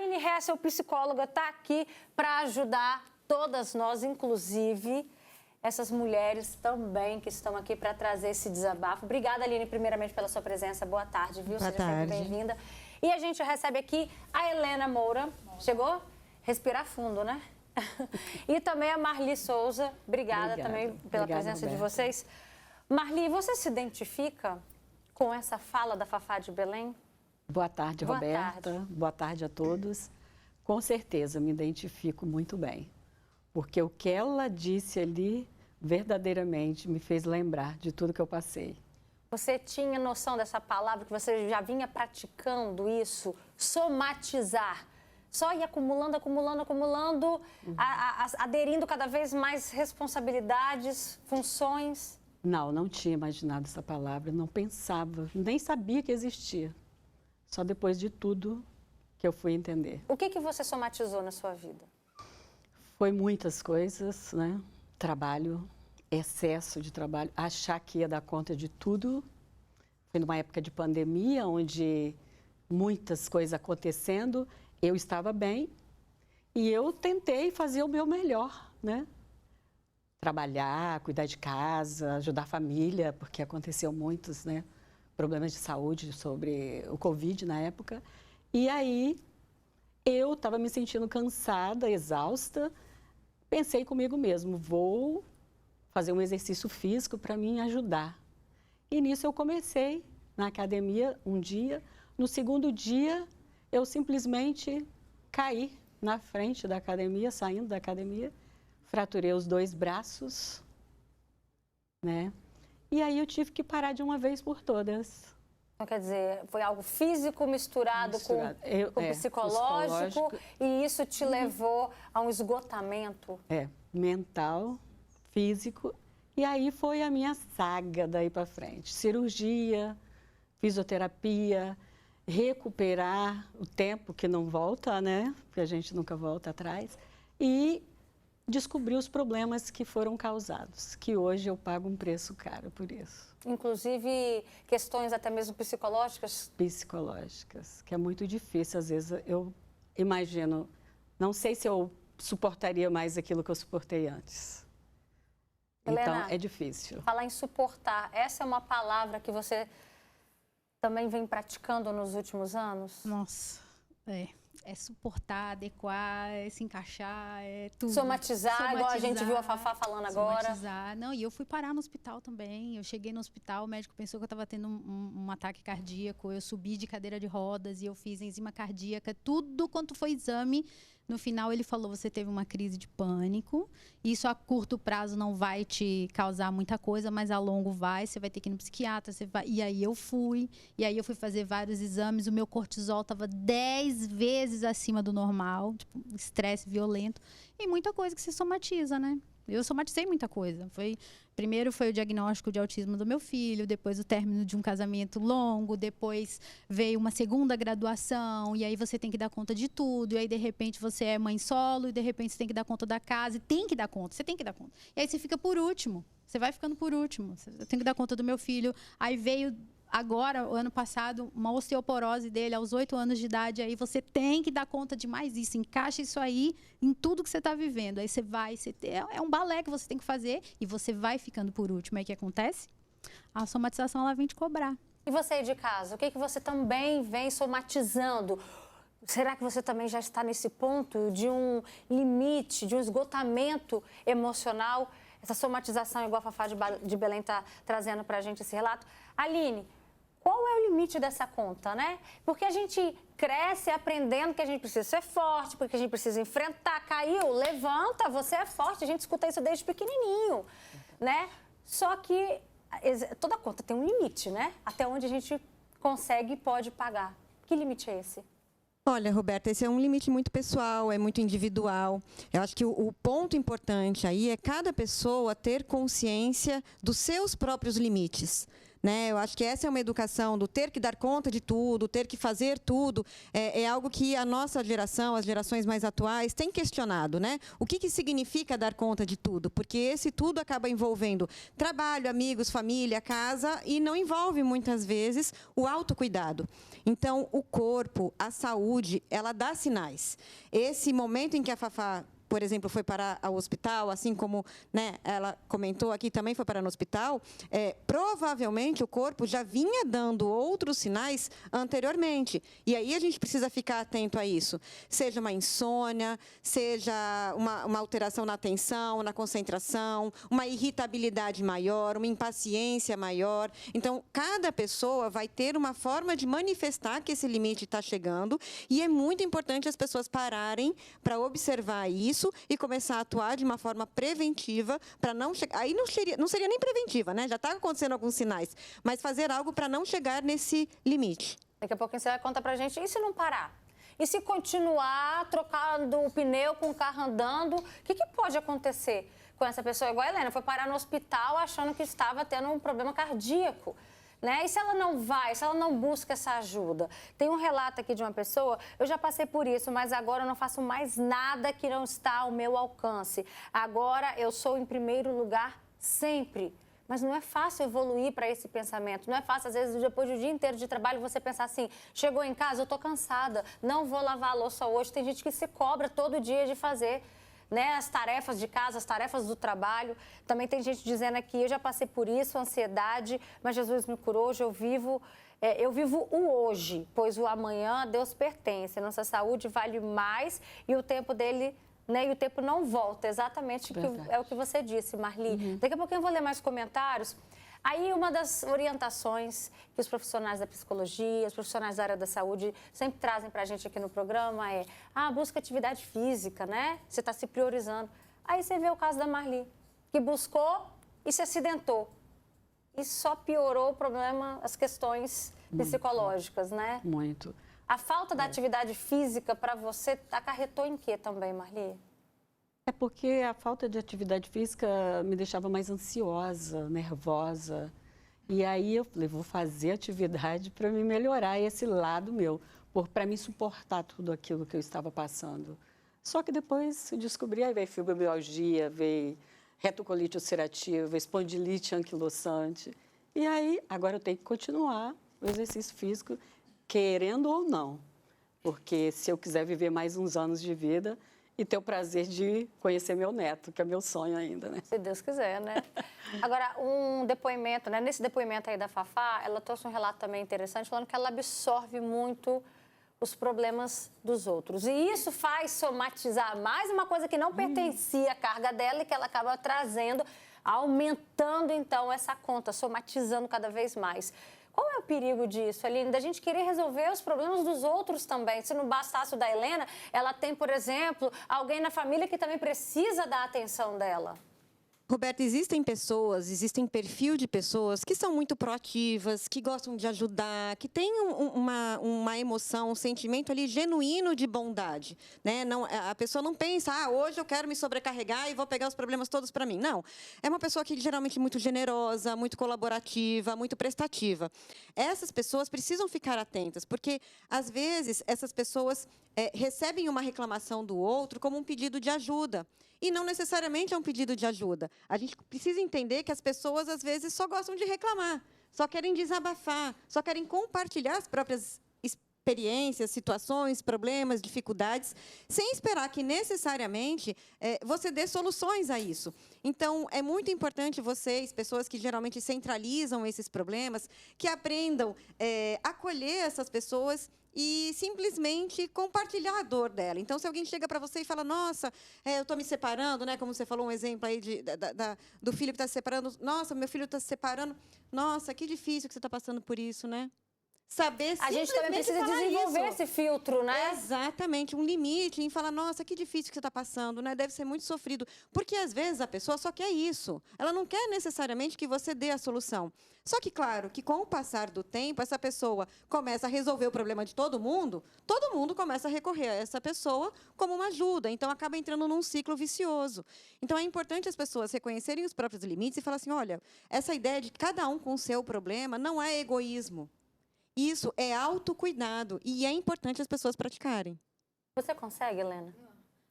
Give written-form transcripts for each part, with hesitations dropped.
Aline Hessel, psicóloga, está aqui para ajudar todas nós, inclusive essas mulheres também que estão aqui para trazer esse desabafo. Obrigada, Aline, primeiramente pela sua presença. Boa tarde, viu? Boa tarde. Seja sempre bem-vinda. E a gente recebe aqui a Helena Moura. Chegou? Respirar fundo, né? E também a Marli Souza. Obrigada também pela presença de vocês. Marli, você se identifica com essa fala da Fafá de Belém? Boa tarde, Boa Roberta. tarde. Boa tarde a todos. Com certeza, me identifico muito bem. Porque o que ela disse ali, verdadeiramente, me fez lembrar de tudo que eu passei. Você tinha noção dessa palavra, que você já vinha praticando isso? Somatizar. Só ir acumulando, aderindo cada vez mais responsabilidades, funções? Não tinha imaginado essa palavra, não pensava, nem sabia que existia. Só depois de tudo que eu fui entender. O que você somatizou na sua vida? Foi muitas coisas, né? Trabalho, excesso de trabalho, achar que ia dar conta de tudo. Foi numa época de pandemia, onde muitas coisas acontecendo, eu estava bem e eu tentei fazer o meu melhor, né? Trabalhar, cuidar de casa, ajudar a família, porque aconteceu muitos, né, problemas de saúde sobre o Covid na época. E aí eu estava me sentindo cansada, exausta. Pensei comigo mesmo, vou fazer um exercício físico para me ajudar. E nisso eu comecei na academia um dia. No segundo dia, eu simplesmente caí na frente da academia, saindo da academia. Fraturei os 2 braços, né? E aí eu tive que parar de uma vez por todas. Então, quer dizer, foi algo físico misturado. Com psicológico, e isso te levou a um esgotamento? Mental, físico, e aí foi a minha saga daí para frente. Cirurgia, fisioterapia, recuperar o tempo que não volta, né? Porque a gente nunca volta atrás, e descobrir os problemas que foram causados, que hoje eu pago um preço caro por isso. Inclusive questões até mesmo psicológicas? Psicológicas, que é muito difícil. Às vezes eu imagino, não sei se eu suportaria mais aquilo que eu suportei antes. Helena, então é difícil. Falar em suportar, essa é uma palavra que você também vem praticando nos últimos anos? Nossa, é suportar, adequar, se encaixar, é tudo. Somatizar, igual a gente viu a Fafá falando agora. Somatizar. Não, e eu fui parar no hospital também. Eu cheguei no hospital, o médico pensou que eu estava tendo um ataque cardíaco. Eu subi de cadeira de rodas e eu fiz enzima cardíaca. Tudo quanto foi exame, no final ele falou, você teve uma crise de pânico. Isso a curto prazo não vai te causar muita coisa, mas a longo vai. Você vai ter que ir no psiquiatra. E aí eu fui. E aí eu fui fazer vários exames. O meu cortisol estava 10 vezes acima do normal. Tipo, estresse violento. E muita coisa que se somatiza, né? Eu somatizei muita coisa. Primeiro foi o diagnóstico de autismo do meu filho, depois o término de um casamento longo, depois veio uma segunda graduação, e aí você tem que dar conta de tudo, e aí de repente você é mãe solo, e de repente você tem que dar conta da casa, e tem que dar conta, você tem que dar conta. E aí você fica por último, você vai ficando por último. Eu tenho que dar conta do meu filho. Aí veio agora, o ano passado, uma osteoporose dele aos 8 anos de idade, aí você tem que dar conta de mais isso, encaixa isso aí em tudo que você está vivendo. Aí é um balé que você tem que fazer e você vai ficando por último. Aí o que acontece? A somatização, ela vem te cobrar. E você aí de casa, o que você também vem somatizando? Será que você também já está nesse ponto de um limite, de um esgotamento emocional? Essa somatização, igual a Fafá de Belém está trazendo para a gente esse relato. Aline, qual é o limite dessa conta, né? Porque a gente cresce aprendendo que a gente precisa ser forte, porque a gente precisa enfrentar. Caiu, levanta, você é forte. A gente escuta isso desde pequenininho, né? Só que toda conta tem um limite, né? Até onde a gente consegue e pode pagar. Que limite é esse? Olha, Roberta, esse é um limite muito pessoal, é muito individual. Eu acho que o ponto importante aí é cada pessoa ter consciência dos seus próprios limites. né? Eu acho que essa é uma educação do ter que dar conta de tudo, ter que fazer tudo, é algo que a nossa geração, as gerações mais atuais, têm questionado, né? O que significa dar conta de tudo? Porque esse tudo acaba envolvendo trabalho, amigos, família, casa, e não envolve, muitas vezes, o autocuidado. Então, o corpo, a saúde, ela dá sinais. Esse momento em que a Fafá, por exemplo, foi parar ao hospital, assim como, né, ela comentou aqui, também foi parar no hospital, provavelmente o corpo já vinha dando outros sinais anteriormente. E aí a gente precisa ficar atento a isso. Seja uma insônia, seja uma alteração na atenção, na concentração, uma irritabilidade maior, uma impaciência maior. Então, cada pessoa vai ter uma forma de manifestar que esse limite está chegando, e é muito importante as pessoas pararem para observar isso e começar a atuar de uma forma preventiva para não chegar. Aí não seria nem preventiva, né? Já está acontecendo alguns sinais, mas fazer algo para não chegar nesse limite. Daqui a pouquinho você vai contar pra gente, e se não parar? E se continuar trocando o pneu com o carro andando, o que pode acontecer com essa pessoa? Igual a Helena, foi parar no hospital achando que estava tendo um problema cardíaco. Né? E se ela não vai, se ela não busca essa ajuda? Tem um relato aqui de uma pessoa, eu já passei por isso, mas agora eu não faço mais nada que não está ao meu alcance. Agora eu sou em primeiro lugar sempre. Mas não é fácil evoluir para esse pensamento. Não é fácil, às vezes, depois do dia inteiro de trabalho, você pensar assim, chegou em casa, eu estou cansada, não vou lavar a louça hoje. Tem gente que se cobra todo dia de fazer, né, as tarefas de casa, as tarefas do trabalho. Também tem gente dizendo aqui, eu já passei por isso, ansiedade, mas Jesus me curou, hoje eu vivo o hoje, pois o amanhã a Deus pertence. Nossa saúde vale mais e o tempo dele, né, e o tempo não volta, exatamente é o que você disse, Marli. Daqui a pouquinho eu vou ler mais comentários. Aí, uma das orientações que os profissionais da psicologia, os profissionais da área da saúde sempre trazem para a gente aqui no programa busca atividade física, né? Você está se priorizando. Aí você vê o caso da Marli, que buscou e se acidentou. E só piorou o problema, as questões psicológicas, né? Muito. A falta da atividade física para você acarretou em quê também, Marli? É porque a falta de atividade física me deixava mais ansiosa, nervosa. E aí eu falei, vou fazer atividade para me melhorar esse lado meu, para me suportar tudo aquilo que eu estava passando. Só que depois eu descobri, aí veio fibromialgia, veio retocolite ulcerativa, espondilite anquilosante. E aí, agora eu tenho que continuar o exercício físico, querendo ou não. Porque se eu quiser viver mais uns anos de vida e ter o prazer de conhecer meu neto, que é meu sonho ainda, né? Se Deus quiser, né? Agora, um depoimento, né? Nesse depoimento aí da Fafá, ela trouxe um relato também interessante, falando que ela absorve muito os problemas dos outros. E isso faz somatizar mais uma coisa que não pertencia à carga dela e que ela acaba trazendo, aumentando, então, essa conta, somatizando cada vez mais. Qual é o perigo disso, Aline? Da gente querer resolver os problemas dos outros também. Se não bastasse o da Helena, ela tem, por exemplo, alguém na família que também precisa da atenção dela. Roberta, existem pessoas, existem perfil de pessoas que são muito proativas, que gostam de ajudar, que têm uma emoção, um sentimento ali genuíno de bondade, né? Não, a pessoa não pensa, hoje eu quero me sobrecarregar e vou pegar os problemas todos para mim. Não, é uma pessoa que geralmente é muito generosa, muito colaborativa, muito prestativa. Essas pessoas precisam ficar atentas, porque às vezes essas pessoas recebem uma reclamação do outro como um pedido de ajuda. E não necessariamente é um pedido de ajuda. A gente precisa entender que as pessoas, às vezes, só gostam de reclamar, só querem desabafar, só querem compartilhar as próprias experiências, situações, problemas, dificuldades, sem esperar que, necessariamente, você dê soluções a isso. Então, é muito importante vocês, pessoas que geralmente centralizam esses problemas, que aprendam a acolher essas pessoas e simplesmente compartilhar a dor dela. Então, se alguém chega para você e fala, nossa, eu estou me separando, né? Como você falou, um exemplo aí do filho que está se separando. Nossa, meu filho está se separando. Nossa, que difícil que você está passando por isso, né? saber A gente também simplesmente precisa falar desenvolver isso. esse filtro, né? Exatamente, um limite em falar, nossa, que difícil que você está passando, né? Deve ser muito sofrido. Porque, às vezes, a pessoa só quer isso. Ela não quer necessariamente que você dê a solução. Só que, claro, que com o passar do tempo, essa pessoa começa a resolver o problema de todo mundo começa a recorrer a essa pessoa como uma ajuda. Então, acaba entrando num ciclo vicioso. Então, é importante as pessoas reconhecerem os próprios limites e falar assim, olha, essa ideia de cada um com o seu problema não é egoísmo. Isso é autocuidado e é importante as pessoas praticarem. Você consegue, Helena?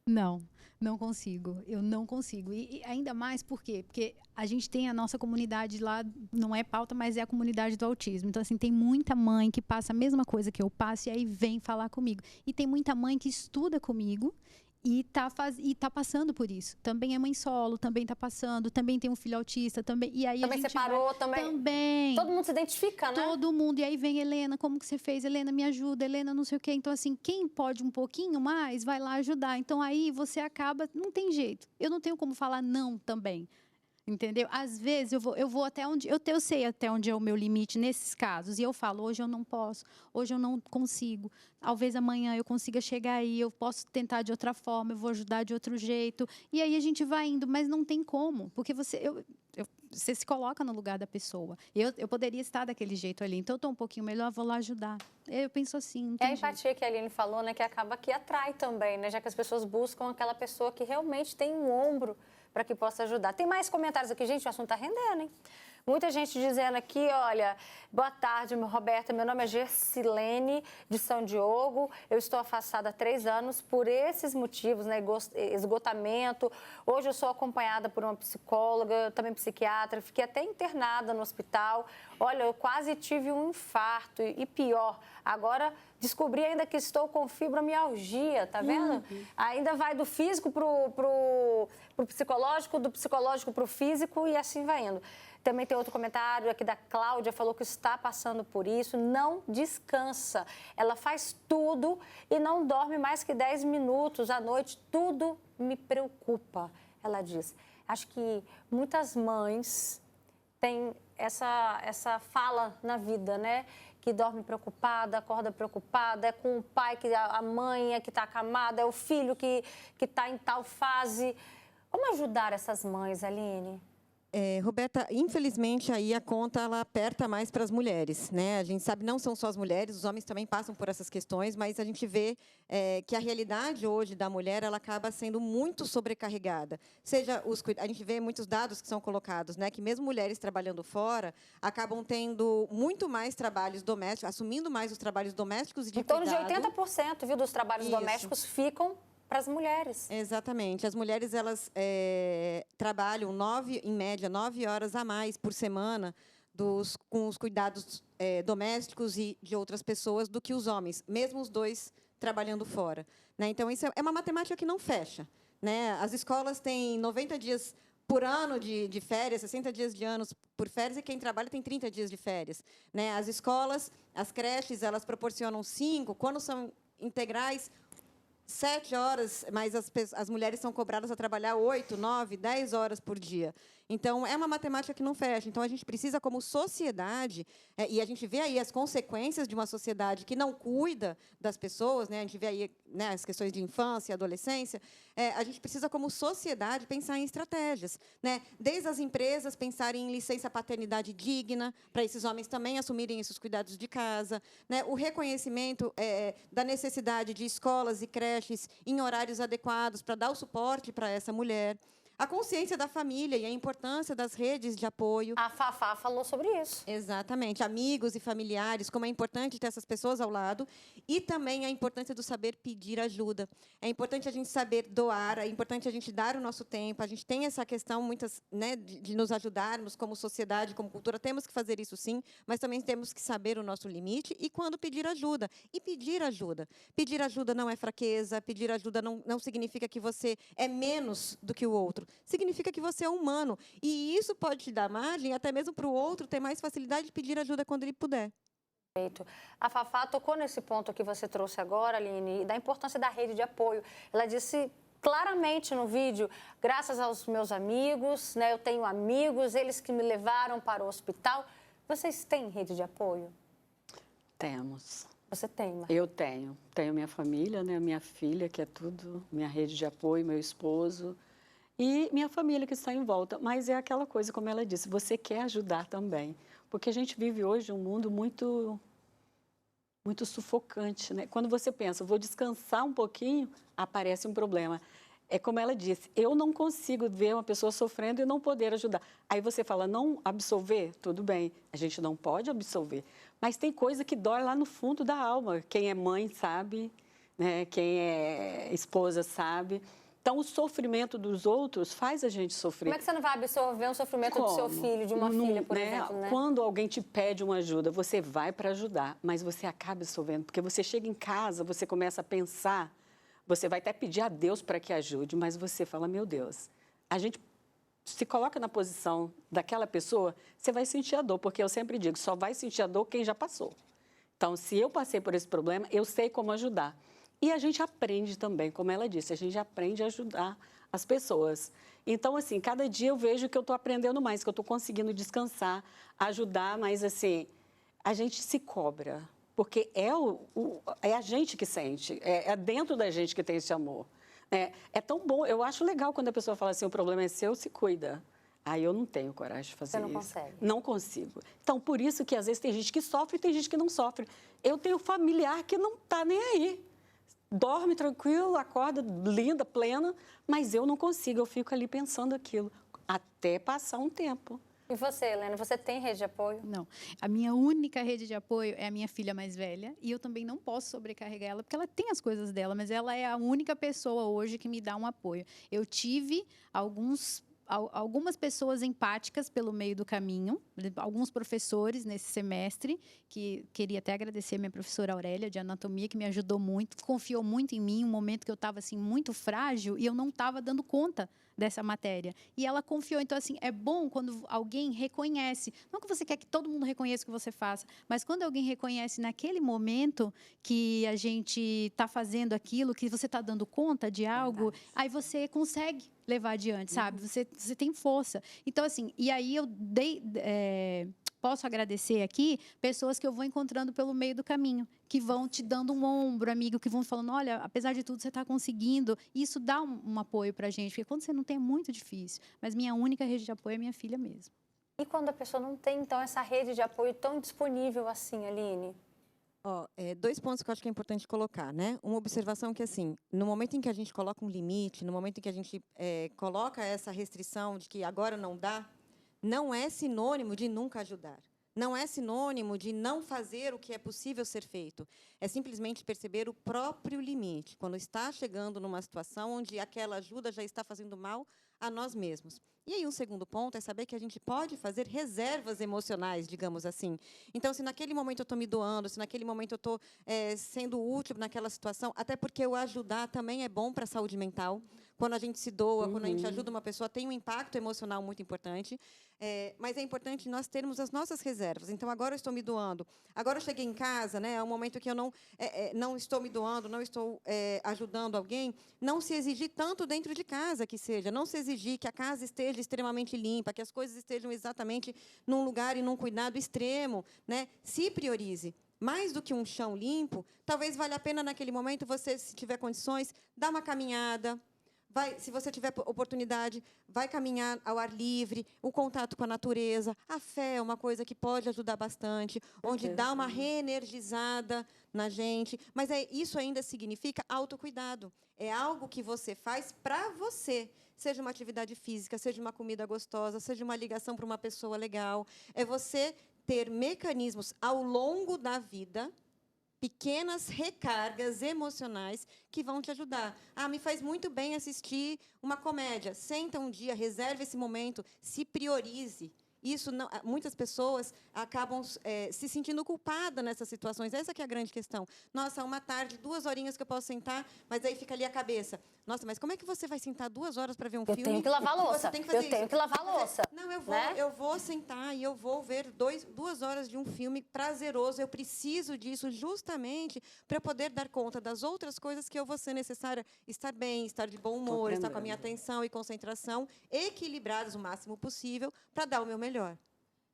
Não consigo. Eu não consigo. E ainda mais por quê? Porque a gente tem a nossa comunidade lá, não é pauta, mas é a comunidade do autismo. Então, assim, tem muita mãe que passa a mesma coisa que eu passo e aí vem falar comigo. E tem muita mãe que estuda comigo e tá passando por isso. Também é mãe solo, também tá passando, também tem um filho autista, também. E aí Também a gente separou, também. Todo mundo se identifica, né? Todo mundo. E aí vem, Helena, como que você fez? Helena, me ajuda. Helena, não sei o quê. Então, assim, quem pode um pouquinho mais, vai lá ajudar. Então, aí você acaba... Não tem jeito. Eu não tenho como falar não também. Entendeu? Às vezes, eu vou até onde... Eu sei até onde é o meu limite nesses casos. E eu falo, hoje eu não posso. Hoje eu não consigo. Talvez amanhã eu consiga chegar aí. Eu posso tentar de outra forma. Eu vou ajudar de outro jeito. E aí a gente vai indo. Mas não tem como. Porque você se coloca no lugar da pessoa. Eu poderia estar daquele jeito ali. Então, eu estou um pouquinho melhor, vou lá ajudar. Eu penso assim, não tem É a empatia que a Aline falou, né? Que acaba que atrai também, né? Já que as pessoas buscam aquela pessoa que realmente tem um ombro para que possa ajudar. Tem mais comentários aqui, gente? O assunto está rendendo, hein? Muita gente dizendo aqui, olha, boa tarde, Roberta, meu nome é Gersilene, de São Diogo, eu estou afastada há 3 anos por esses motivos, né, esgotamento. Hoje eu sou acompanhada por uma psicóloga, também psiquiatra, fiquei até internada no hospital. Olha, eu quase tive um infarto e pior, agora descobri ainda que estou com fibromialgia, tá vendo? Ainda vai do físico pro psicológico, do psicológico pro físico e assim vai indo. Também tem outro comentário aqui da Cláudia, falou que está passando por isso, não descansa. Ela faz tudo e não dorme mais que 10 minutos à noite, tudo me preocupa, ela diz. Acho que muitas mães têm essa fala na vida, né? Que dorme preocupada, acorda preocupada, é com o pai, a mãe é que está acamada, é o filho que está em tal fase. Como ajudar essas mães, Aline? Roberta, infelizmente aí a conta ela aperta mais para as mulheres, né? A gente sabe não são só as mulheres, os homens também passam por essas questões, mas a gente vê que a realidade hoje da mulher ela acaba sendo muito sobrecarregada. A gente vê muitos dados que são colocados, né? Que mesmo mulheres trabalhando fora acabam tendo muito mais trabalhos domésticos, assumindo mais os trabalhos domésticos e de cuidado. Em torno de 80%, viu, dos trabalhos domésticos ficam para as mulheres. Exatamente. As mulheres elas trabalham em média 9 horas a mais por semana com os cuidados domésticos e de outras pessoas do que os homens, mesmo os dois trabalhando fora, né? Então isso é uma matemática que não fecha, né? As escolas têm 90 dias por ano de férias, 60 dias de anos por férias, e quem trabalha tem 30 dias de férias, né? As escolas, as creches, elas proporcionam 5, quando são integrais, 7 horas, mas as mulheres são cobradas a trabalhar 8, 9, 10 horas por dia. Então, é uma matemática que não fecha. Então, a gente precisa, como sociedade, e a gente vê aí as consequências de uma sociedade que não cuida das pessoas, né? A gente vê aí, né, as questões de infância e adolescência. A gente precisa, como sociedade, pensar em estratégias, né? Desde as empresas pensarem em licença paternidade digna, para esses homens também assumirem esses cuidados de casa, né? O reconhecimento da necessidade de escolas e creches em horários adequados para dar o suporte para essa mulher. A consciência da família e a importância das redes de apoio. A Fafá falou sobre isso. Exatamente. Amigos e familiares, como é importante ter essas pessoas ao lado. E também a importância do saber pedir ajuda. É importante a gente saber doar, é importante a gente dar o nosso tempo. A gente tem essa questão, né, de nos ajudarmos como sociedade, como cultura. Temos que fazer isso, sim, mas também temos que saber o nosso limite e quando pedir ajuda. E pedir ajuda. Pedir ajuda não é fraqueza, pedir ajuda não significa que você é menos do que o outro. Significa que você é humano. E isso pode te dar margem, até mesmo para o outro ter mais facilidade de pedir ajuda quando ele puder. Perfeito. A Fafá tocou nesse ponto que você trouxe agora, Aline, da importância da rede de apoio. Ela disse claramente no vídeo, graças aos meus amigos, né, eu tenho amigos, eles que me levaram para o hospital. Vocês têm rede de apoio? Temos. Você tem, Marta? Eu tenho. Tenho minha família, né? Minha filha, que é tudo, minha rede de apoio, meu esposo e minha família que está em volta. Mas é aquela coisa, como ela disse, você quer ajudar também. Porque a gente vive hoje um mundo muito sufocante, né? Quando você pensa, vou descansar um pouquinho, aparece um problema. É como ela disse, eu não consigo ver uma pessoa sofrendo e não poder ajudar. Aí você fala, não absolver? Tudo bem, a gente não pode absolver. Mas tem coisa que dói lá no fundo da alma. Quem é mãe sabe, né? Quem é esposa sabe. Então, o sofrimento dos outros faz a gente sofrer. Como é que você não vai absorver um sofrimento do seu filho, de uma filha, por exemplo, né? Quando alguém te pede uma ajuda, você vai para ajudar, mas você acaba absorvendo, porque você chega em casa, você começa a pensar, você vai até pedir a Deus para que ajude, mas você fala, meu Deus, a gente se coloca na posição daquela pessoa, você vai sentir a dor, porque eu sempre digo, só vai sentir a dor quem já passou. Então, se eu passei por esse problema, eu sei como ajudar. E a gente aprende também, como ela disse, a gente aprende a ajudar as pessoas. Então, assim, cada dia eu vejo que eu estou aprendendo mais, que eu estou conseguindo descansar, ajudar, mas, assim, a gente se cobra, porque é a gente que sente, é dentro da gente que tem esse amor. É tão bom, eu acho legal quando a pessoa fala assim, o problema é seu, se cuida. Aí eu não tenho coragem de fazer isso. Você não consegue? Não consigo. Então, por isso que às vezes tem gente que sofre e tem gente que não sofre. Eu tenho familiar que não está nem aí. Dorme tranquilo, acorda linda, plena, mas eu não consigo, eu fico ali pensando aquilo, até passar um tempo. E você, Helena, você tem rede de apoio? Não. A minha única rede de apoio é a minha filha mais velha. E eu também não posso sobrecarregar ela, porque ela tem as coisas dela, mas ela é a única pessoa hoje que me dá um apoio. Eu tive algumas pessoas empáticas pelo meio do caminho, alguns professores nesse semestre, que queria até agradecer a minha professora Aurélia, de anatomia, que me ajudou muito, confiou muito em mim, um momento que eu estava assim, muito frágil e eu não estava dando conta dessa matéria. E ela confiou. Então, assim, é bom quando alguém reconhece. Não que você quer que todo mundo reconheça o que você faça, mas quando alguém reconhece naquele momento que a gente está fazendo aquilo, que você está dando conta de algo, aí você consegue levar adiante, sabe? Você tem força. Então, assim, e aí eu posso agradecer aqui pessoas que eu vou encontrando pelo meio do caminho, que vão te dando um ombro, amigo, que vão falando, olha, apesar de tudo, você está conseguindo. E isso dá um apoio para a gente, porque quando você não tem, é muito difícil. Mas minha única rede de apoio é minha filha mesmo. E quando a pessoa não tem, então, essa rede de apoio tão disponível assim, Aline? Dois pontos que eu acho que é importante colocar, né? Uma observação que, assim, no momento em que a gente coloca um limite, no momento em que a gente coloca essa restrição de que agora não dá, não é sinônimo de nunca ajudar. Não é sinônimo de não fazer o que é possível ser feito. É simplesmente perceber o próprio limite, quando está chegando numa situação onde aquela ajuda já está fazendo mal a nós mesmos. E aí, um segundo ponto é saber que a gente pode fazer reservas emocionais, digamos assim. Então, se naquele momento eu estou me doando, se naquele momento eu estou sendo útil naquela situação, até porque o ajudar também é bom para a saúde mental. Quando a gente se doa, quando a gente ajuda uma pessoa, tem um impacto emocional muito importante. Mas é importante nós termos as nossas reservas. Então, agora eu estou me doando. Agora eu cheguei em casa, né, é um momento que eu não estou me doando, não estou ajudando alguém. Não se exigir tanto dentro de casa que seja. Não se exigir que a casa esteja extremamente limpa, que as coisas estejam exatamente num lugar e num cuidado extremo, né? Se priorize. Mais do que um chão limpo, talvez valha a pena, naquele momento, você, se tiver condições, dar uma caminhada. Se você tiver oportunidade, vai caminhar ao ar livre, o contato com a natureza. A fé é uma coisa que pode ajudar bastante, onde dá uma reenergizada na gente. Mas isso ainda significa autocuidado. É algo que você faz para você. Seja uma atividade física, seja uma comida gostosa, seja uma ligação para uma pessoa legal. É você ter mecanismos ao longo da vida, pequenas recargas emocionais que vão te ajudar. Me faz muito bem assistir uma comédia. Senta um dia, reserve esse momento, se priorize. Isso não, muitas pessoas acabam se sentindo culpadas nessas situações. Essa que é a grande questão. Nossa, uma tarde, 2 horinhas que eu posso sentar, mas aí fica ali a cabeça. Nossa, mas como é que você vai sentar 2 horas para ver um filme? Eu tenho que lavar a louça. Eu tenho que lavar a louça. Não, né? eu vou sentar e eu vou ver 2 horas de um filme prazeroso. Eu preciso disso justamente para poder dar conta das outras coisas que eu vou ser necessária. Estar bem, estar de bom humor, estar com a minha atenção e concentração equilibradas o máximo possível para dar o meu melhor.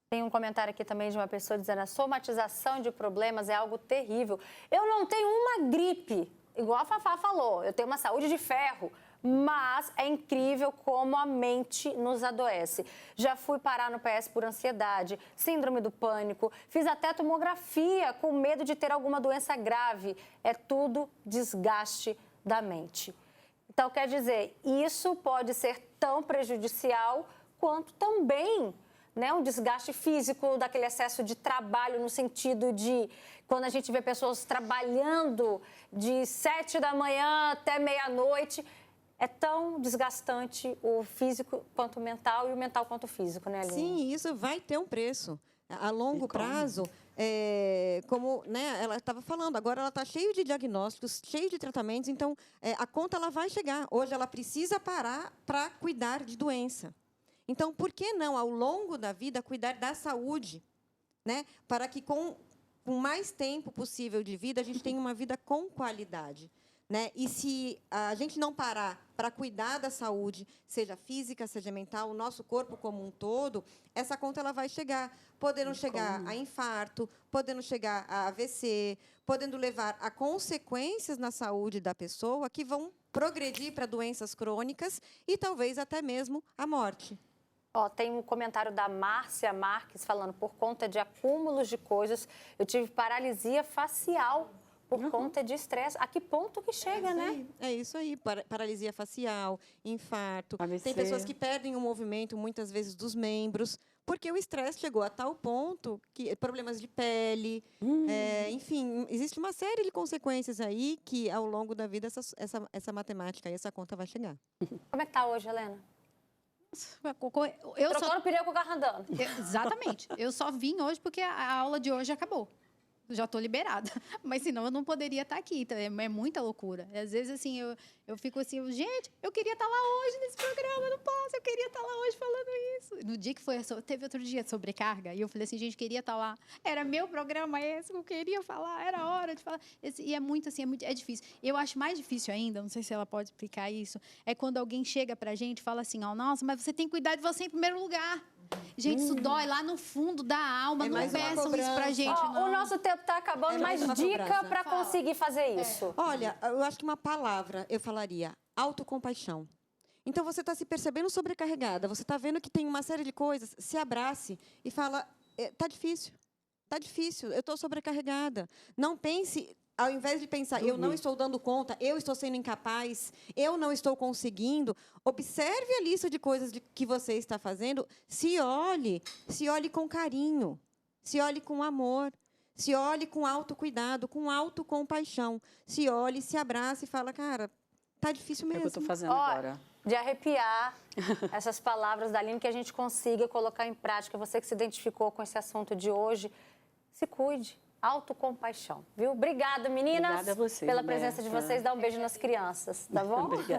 Tem um comentário aqui também de uma pessoa dizendo: a somatização de problemas é algo terrível. Eu não tenho uma gripe, igual a Fafá falou, eu tenho uma saúde de ferro, mas é incrível como a mente nos adoece. Já fui parar no PS por ansiedade, síndrome do pânico, fiz até tomografia com medo de ter alguma doença grave. É tudo desgaste da mente. Então, quer dizer, isso pode ser tão prejudicial quanto também, né, um desgaste físico daquele excesso de trabalho, no sentido de quando a gente vê pessoas trabalhando de 7 da manhã até meia-noite, é tão desgastante o físico quanto o mental e o mental quanto o físico, né, Aline? Sim, isso vai ter um preço. A longo prazo, como, né, ela estava falando, agora ela está cheia de diagnósticos, cheia de tratamentos, então a conta ela vai chegar. Hoje ela precisa parar para cuidar de doença. Então, por que não, ao longo da vida, cuidar da saúde, né? Para que, com mais tempo possível de vida, a gente tenha uma vida com qualidade, né? E se a gente não parar para cuidar da saúde, seja física, seja mental, o nosso corpo como um todo, essa conta ela vai chegar, podendo chegar a infarto, podendo chegar a AVC, podendo levar a consequências na saúde da pessoa que vão progredir para doenças crônicas e talvez até mesmo a morte. Ó, tem um comentário da Márcia Marques falando: por conta de acúmulos de coisas, eu tive paralisia facial por conta de estresse. A que ponto que chega, né? É isso aí, paralisia facial, infarto. AVC. Tem pessoas que perdem o movimento, muitas vezes, dos membros, porque o estresse chegou a tal ponto que problemas de pele, enfim, existe uma série de consequências aí que, ao longo da vida, essa matemática e essa conta vai chegar. Como é que tá hoje, Helena? Trocando pneu com o carro andando. Exatamente. Eu só vim hoje porque a aula de hoje acabou. Já estou liberada. Mas senão eu não poderia estar aqui. É muita loucura. Às vezes, assim, eu fico assim, gente, eu queria estar lá hoje nesse programa, eu não posso, eu queria estar lá hoje falando isso. No dia que teve outro dia de sobrecarga, e eu falei assim, gente, queria estar lá. Era meu programa esse, eu queria falar, era hora de falar. E é muito assim, é difícil. Eu acho mais difícil ainda, não sei se ela pode explicar isso, é quando alguém chega pra gente e fala assim, nossa, mas você tem que cuidar de você em primeiro lugar. Gente, isso dói lá no fundo da alma. Não peçam isso pra gente, não. O nosso tempo está acabando, mas dica para conseguir fazer isso. Olha, eu acho que uma palavra eu falaria: autocompaixão. Então, você está se percebendo sobrecarregada, você está vendo que tem uma série de coisas, se abrace e fala: tá difícil, eu estou sobrecarregada. Não pense... Ao invés de pensar, eu não estou dando conta, eu estou sendo incapaz, eu não estou conseguindo, observe a lista de coisas que você está fazendo, se olhe com carinho, se olhe com amor, se olhe com autocuidado, com autocompaixão, se olhe, se abrace e fala, cara, tá difícil mesmo. É o que eu estou fazendo agora. De arrepiar essas palavras da Aline, que a gente consiga colocar em prática. Você que se identificou com esse assunto de hoje, se cuide. Autocompaixão, viu? Obrigada, meninas. Obrigada a você, pela presença de vocês. Dá um beijo nas crianças, tá bom? Obrigada.